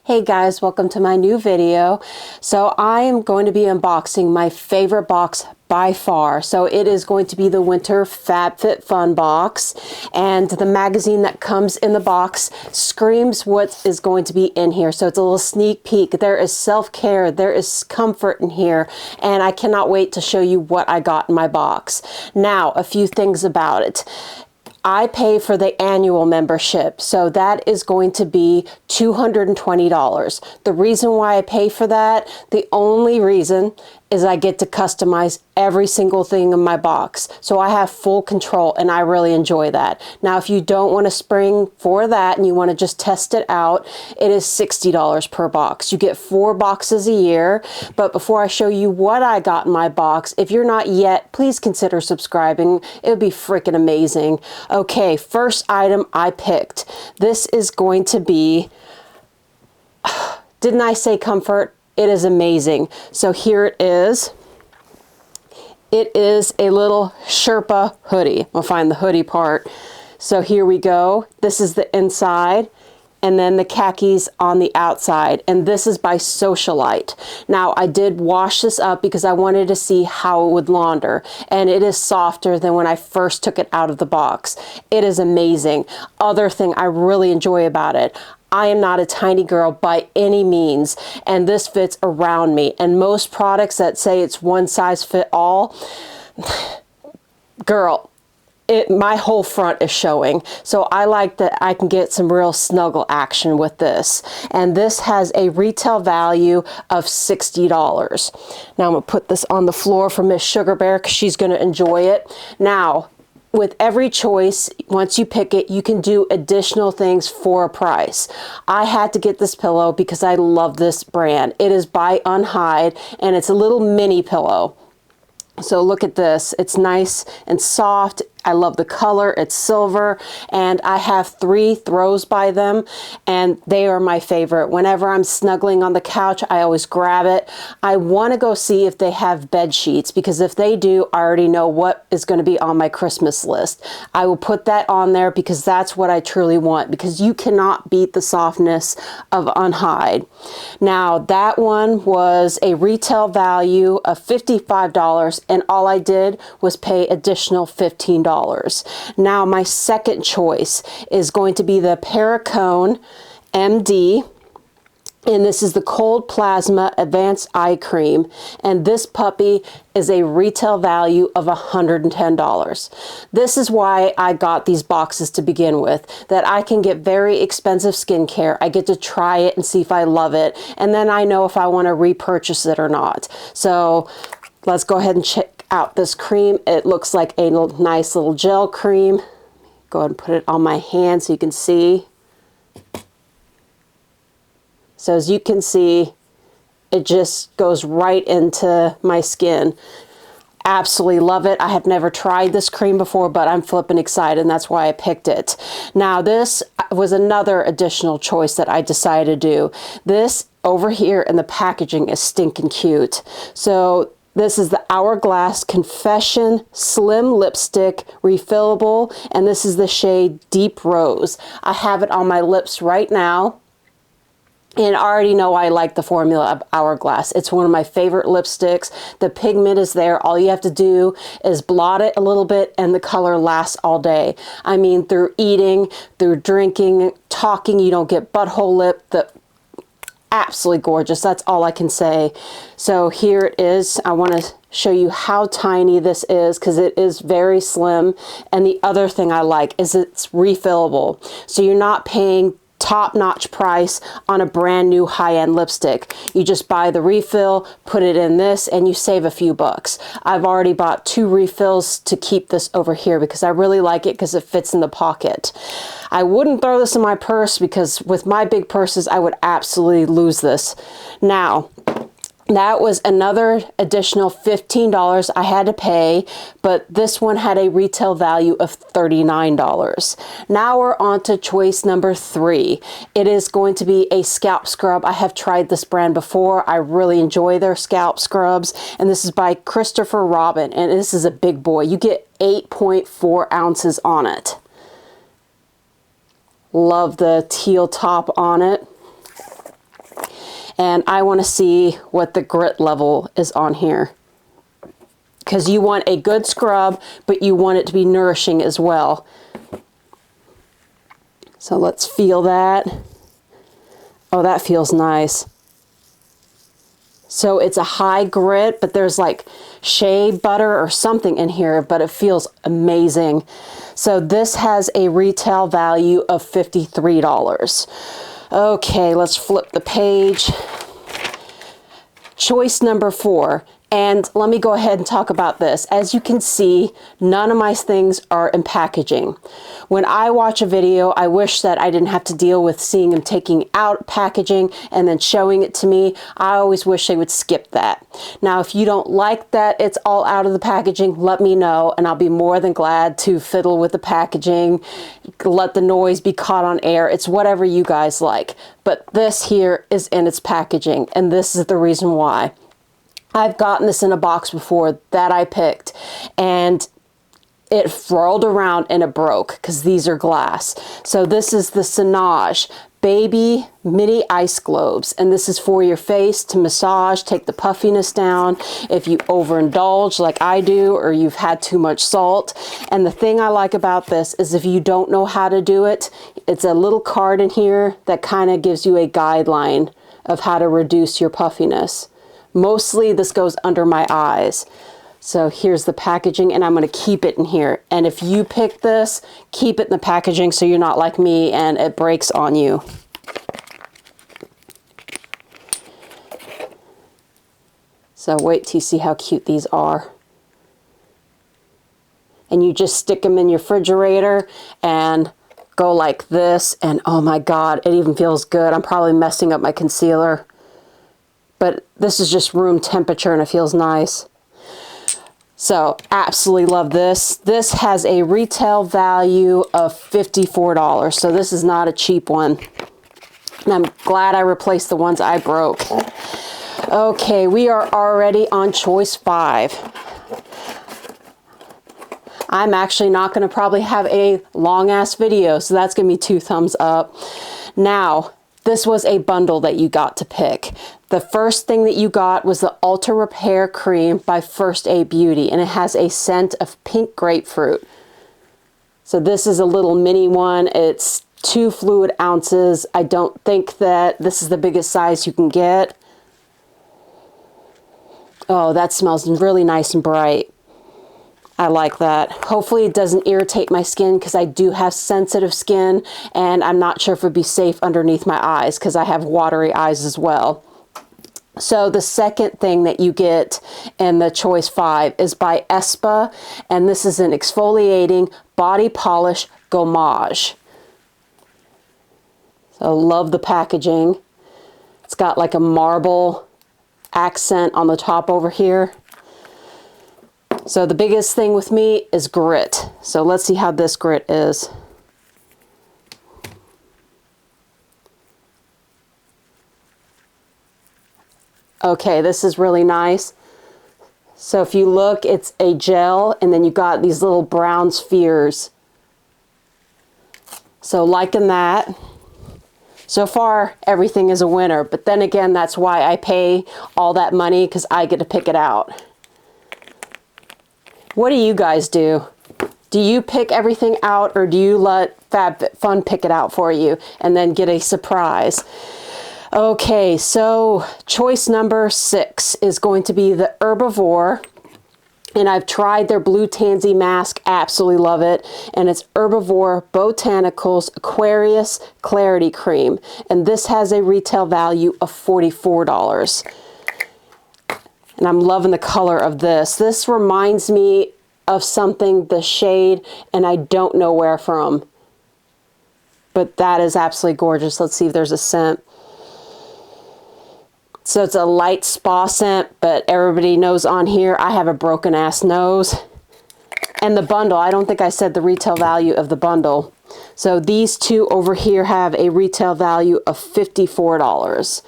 Hey guys, welcome to my new video. So I am going to be unboxing my favorite box by far. So it is going to be the Winter FabFitFun box, and the magazine that comes in the box screams what is going to be in here. So it's a little sneak peek. There is self-care, there is comfort in here, and I cannot wait to show you what I got in my box. Now, a few things about it. I pay for the annual membership, so that is going to be $220. The reason why I pay for that, the only reason, is I get to customize every single thing in my box. So I have full control and I really enjoy that. Now, if you don't want to spring for that and you want to just test it out, it is $60 per box. You get 4 boxes a year. But before I show you what I got in my box, if you're not yet, please consider subscribing. It would be freaking amazing. Okay, first item I picked. This is going to be, didn't I say comfort? It is amazing. So here it is. It is a little Sherpa hoodie. We'll find the hoodie part. So here we go. This is the inside, and then the khakis on the outside. And this is by Socialite. Now, I did wash this up because I wanted to see how it would launder. And it is softer than when I first took it out of the box. It is amazing. Other thing I really enjoy about it, I am not a tiny girl by any means, and this fits around me. And most products that say it's one size fit all, girl, my whole front is showing. So I like that I can get some real snuggle action with this. And this has a retail value of $60. Now I'm gonna put this on the floor for Miss Sugar Bear because she's gonna enjoy it. Now, with every choice, once you pick it, you can do additional things for a price. I had to get this pillow because I love this brand. It is by Unhide, and it's a little mini pillow. So look at this. It's nice and soft. I love the color. It's silver, and I have 3 throws by them, and they are my favorite. Whenever I'm snuggling on the couch, I always grab it. I want to go see if they have bed sheets, because if they do, I already know what is going to be on my Christmas list. I will put that on there because that's what I truly want, because you cannot beat the softness of Unhide. Now, that one was a retail value of $55, and all I did was pay additional $15. Now, my second choice is going to be the Paracone MD, and this is the Cold Plasma Advanced Eye Cream, and this puppy is a retail value of $110. This is why I got these boxes to begin with, that I can get very expensive skincare. I get to try it and see if I love it, and then I know if I want to repurchase it or not. So let's go ahead and check out this cream. It looks like a nice little gel cream. Go ahead and put it on my hand so you can see. So as you can see, it just goes right into my skin. Absolutely love it. I have never tried this cream before, but I'm flipping excited, and that's why I picked it. Now, this was another additional choice that I decided to do. This over here in the packaging is stinking cute. So this is the Hourglass Confession Slim Lipstick Refillable, and this is the shade Deep Rose. I have it on my lips right now, and I already know I like the formula of Hourglass. It's one of my favorite lipsticks. The pigment is there. All you have to do is blot it a little bit, and the color lasts all day. I mean, through eating, through drinking, talking, you don't get butthole lip. Absolutely gorgeous. That's all I can say. So here it is. I want to show you how tiny this is because it is very slim. And the other thing I like is it's refillable. So you're not paying top-notch price on a brand new high-end lipstick. You just buy the refill, put it in this, and you save a few bucks. I've already bought 2 refills to keep this over here because I really like it because it fits in the pocket. I wouldn't throw this in my purse because with my big purses, I would absolutely lose this. Now, that was another additional $15 I had to pay, but this one had a retail value of $39. Now we're on to choice number 3. It is going to be a scalp scrub. I have tried this brand before. I really enjoy their scalp scrubs, and this is by Christopher Robin, and this is a big boy. You get 8.4 ounces on it. Love the teal top on it. and I want to see what the grit level is on here. Because you want a good scrub, but you want it to be nourishing as well. So let's feel that. Oh, that feels nice. So it's a high grit, but there's like shea butter or something in here, but it feels amazing. So this has a retail value of $53. Okay, let's flip the page. Choice number 4. And let me go ahead and talk about this. As you can see, none of my things are in packaging. When I watch a video, I wish that I didn't have to deal with seeing them taking out packaging and then showing it to me. I always wish they would skip that. Now, if you don't like that it's all out of the packaging, let me know and I'll be more than glad to fiddle with the packaging, let the noise be caught on air. It's whatever you guys like. But this here is in its packaging, and this is the reason why. I've gotten this in a box before that I picked, and it rolled around and it broke because these are glass. So this is the Sinage Baby Mini Ice Globes, and this is for your face to massage, take the puffiness down if you overindulge like I do, or you've had too much salt. And the thing I like about this is if you don't know how to do it, it's a little card in here that kind of gives you a guideline of how to reduce your puffiness. Mostly this goes under my eyes. So here's the packaging, and I'm going to keep it in here. And if you pick this, keep it in the packaging so you're not like me and it breaks on you. So wait till you see how cute these are. And you just stick them in your refrigerator and go like this, and oh my God, it even feels good. I'm probably messing up my concealer, but this is just room temperature and it feels nice. So absolutely love this. This has a retail value of $54. So this is not a cheap one. And I'm glad I replaced the ones I broke. Okay, we are already on choice 5. I'm actually not going to probably have a long ass video, so that's going to be 2 thumbs up. Now, this was a bundle that you got to pick. The first thing that you got was the Ultra Repair Cream by First Aid Beauty, and it has a scent of pink grapefruit. So this is a little mini one. It's 2 fluid ounces. I don't think that this is the biggest size you can get. Oh, that smells really nice and bright. I like that. Hopefully it doesn't irritate my skin because I do have sensitive skin, and I'm not sure if it would be safe underneath my eyes because I have watery eyes as well. So the second thing that you get in the choice 5 is by Espa, and this is an exfoliating body polish gommage. So love the packaging. It's got like a marble accent on the top over here. So the biggest thing with me is grit. So let's see how this grit is. Okay, this is really nice. So if you look, it's a gel, and then you got these little brown spheres. So liking that. So far, everything is a winner. But then again, that's why I pay all that money, because I get to pick it out. What do you guys do? Do you pick everything out, or do you let FabFitFun pick it out for you and then get a surprise? Okay, so choice number 6 is going to be the Herbivore. And I've tried their Blue Tansy mask, absolutely love it. And it's Herbivore Botanicals Aquarius Clarity Cream. And this has a retail value of $44. And I'm loving the color of this. This reminds me of something, the shade, and I don't know where from. But that is absolutely gorgeous. Let's see if there's a scent. So it's a light spa scent, but everybody knows on here I have a broken ass nose. And the bundle, I don't think I said the retail value of the bundle. So these 2 over here have a retail value of $54.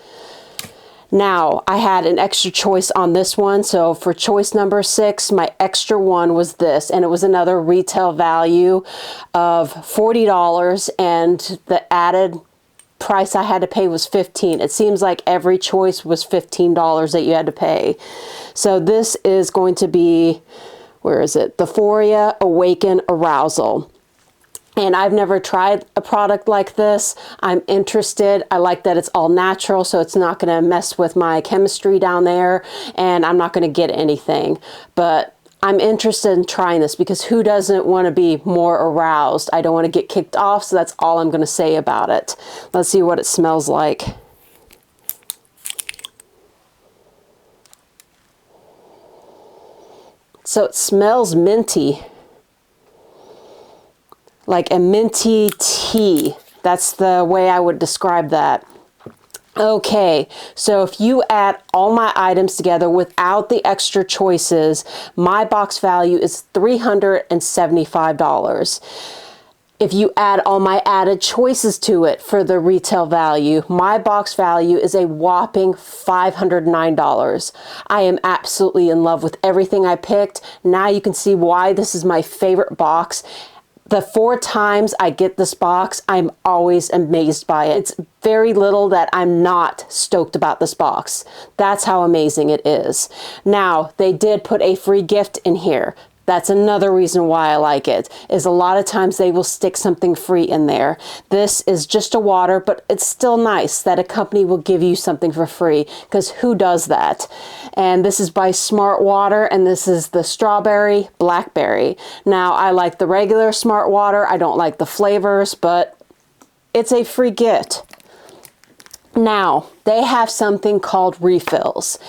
Now, I had an extra choice on this one, so for choice number 6, my extra one was this, and it was another retail value of $40, and the added price I had to pay was $15. It seems like every choice was $15 that you had to pay. So this is going to be, where is it? Euphoria Awaken Arousal. And I've never tried a product like this. I'm interested. I like that it's all natural, so it's not going to mess with my chemistry down there, and I'm not going to get anything. But I'm interested in trying this because who doesn't want to be more aroused? I don't want to get kicked off, so that's all I'm going to say about it. Let's see what it smells like. So it smells minty. Like a minty tea. That's the way I would describe that. Okay, so if you add all my items together without the extra choices, my box value is $375. If you add all my added choices to it for the retail value, my box value is a whopping $509. I am absolutely in love with everything I picked. Now you can see why this is my favorite box. The 4 times I get this box, I'm always amazed by it. It's very little that I'm not stoked about this box. That's how amazing it is. Now, they did put a free gift in here. That's another reason why I like it, is a lot of times they will stick something free in there. This is just a water, but it's still nice that a company will give you something for free, because who does that? And this is by Smart Water, and this is the strawberry blackberry. Now, I like the regular Smart Water. I don't like the flavors, but it's a free gift. Now, they have something called refills.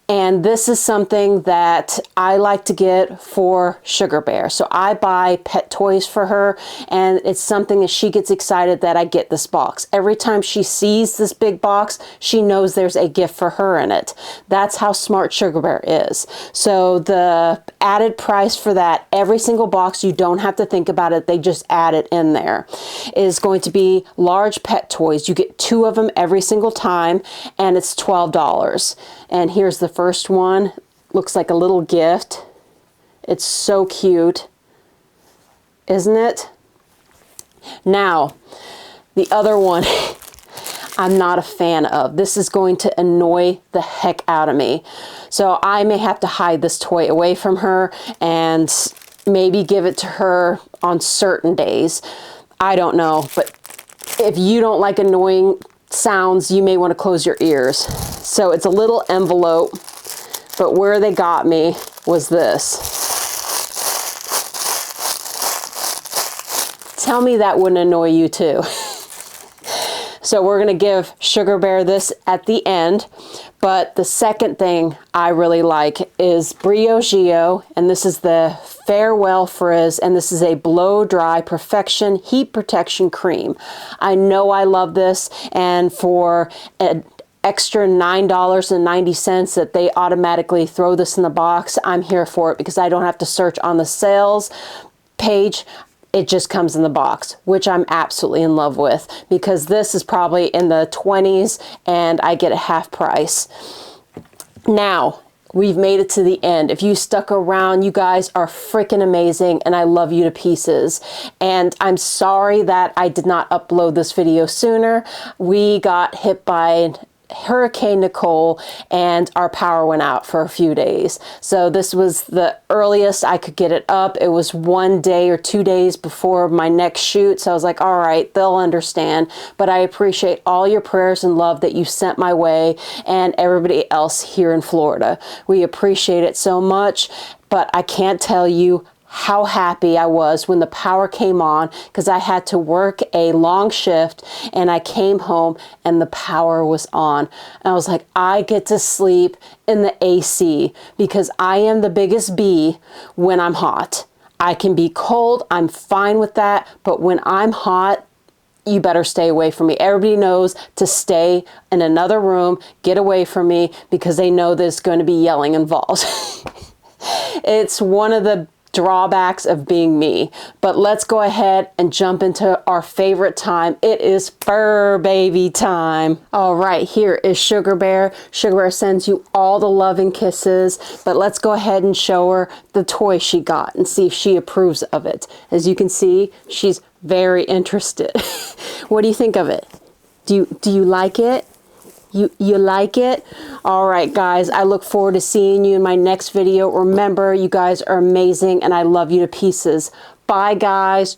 And this is something that I like to get for Sugar Bear. So I buy pet toys for her, and it's something that she gets excited that I get this box. Every time she sees this big box, she knows there's a gift for her in it. That's how smart Sugar Bear is. So the added price for that, every single box, you don't have to think about it, they just add it in there, is going to be large pet toys. You get 2 of them every single time, and it's $12. And here's the first one. Looks like a little gift. It's so cute, isn't it? Now, the other one I'm not a fan of. This is going to annoy the heck out of me. So I may have to hide this toy away from her and maybe give it to her on certain days. I don't know, but if you don't like annoying sounds, you may want to close your ears. So it's a little envelope, but where they got me was this. Tell me that wouldn't annoy you too. So we're going to give Sugar Bear this at the end. But the second thing I really like is Briogeo, and this is the Farewell Frizz, and this is a blow dry perfection heat protection cream. I know I love this, and for an extra $9.90 that they automatically throw this in the box, I'm here for it because I don't have to search on the sales page. It just comes in the box, which I'm absolutely in love with because this is probably in the 20s and I get it half price. Now, we've made it to the end. If you stuck around, you guys are freaking amazing and I love you to pieces. And I'm sorry that I did not upload this video sooner. We got hit by Hurricane Nicole and our power went out for a few days. So this was the earliest I could get it up. It was 1 day or 2 days before my next shoot. So I was like, all right, they'll understand. But I appreciate all your prayers and love that you sent my way and everybody else here in Florida. We appreciate it so much, but I can't tell you how happy I was when the power came on because I had to work a long shift and I came home and the power was on. And I was like, I get to sleep in the AC because I am the biggest bee when I'm hot. I can be cold, I'm fine with that, but when I'm hot, you better stay away from me. Everybody knows to stay in another room, get away from me because they know there's going to be yelling involved. It's one of the drawbacks of being me. But let's go ahead and jump into our favorite time. It is fur baby time. All right, here is Sugar Bear. Sugar Bear sends you all the love and kisses, but let's go ahead and show her the toy she got and see if she approves of it. As you can see, she's very interested. What do you think of it? Do you like it? You like it? All right, guys, I look forward to seeing you in my next video. Remember, you guys are amazing, and I love you to pieces. Bye, guys.